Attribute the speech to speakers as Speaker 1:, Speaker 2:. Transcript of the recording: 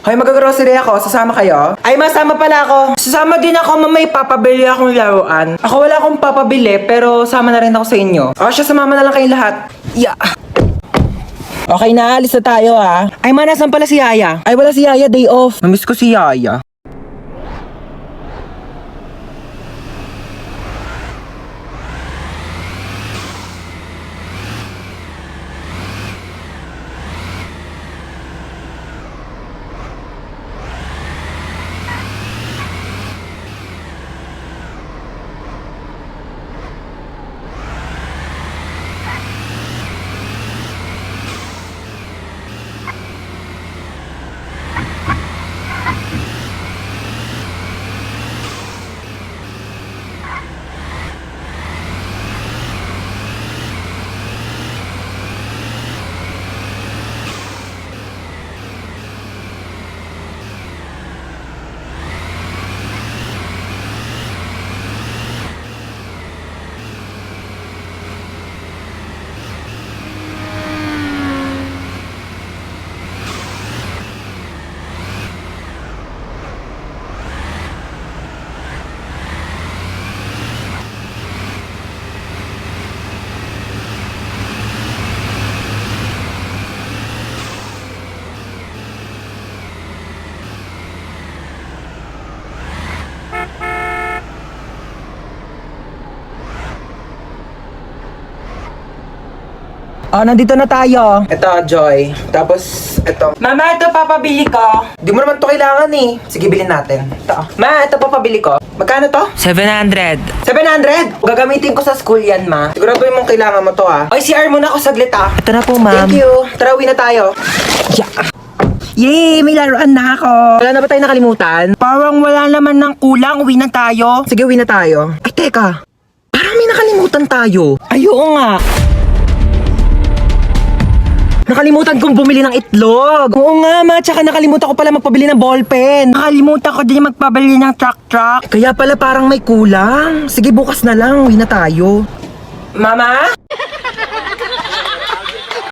Speaker 1: Hoy, mag-grocery ako. Sasama kayo? Ay, masama pala ako. Sasama din ako, mamay papabili akong laruan. Ako wala akong papabili, pero sama na rin ako sa inyo. O siya, sumama na lang kayong lahat. Yeah. Okay na, alis na tayo ha. Ay, nasan pala si Yaya? Ay, wala si Yaya, day off. Namiss ko si Yaya. Oh, nandito na tayo. Ito, Joy. Tapos, ito. Mama, ito papabili ko. Di mo naman to kailangan eh. Sige, bilhin natin. Ito. Ma, ito papabili ko. Magkano to?
Speaker 2: 700.
Speaker 1: 700? Gagamitin ko sa school yan, ma. Siguraduhin mong kailangan mo to, ah. Oy, CR muna ako saglit, ah.
Speaker 2: Ito na po, ma'am.
Speaker 1: Thank you. Tara, uwi na tayo. Yeah. Yay! May laruan na ako. Wala na ba tayo nakalimutan? Parang wala naman ng kulang. Uwi na tayo. Sige, uwi na tayo. Ay, teka. Parang may nakalimutan tayo.
Speaker 2: Ay, oo nga.
Speaker 1: Nakalimutan kong bumili ng itlog. Oo nga, ma. Tsaka nakalimutan ko pala magpabili ng ballpen. Nakalimutan ko din magpabili ng truck. Kaya pala parang may kulang. Sige, bukas na lang. Uwi na tayo. Mama?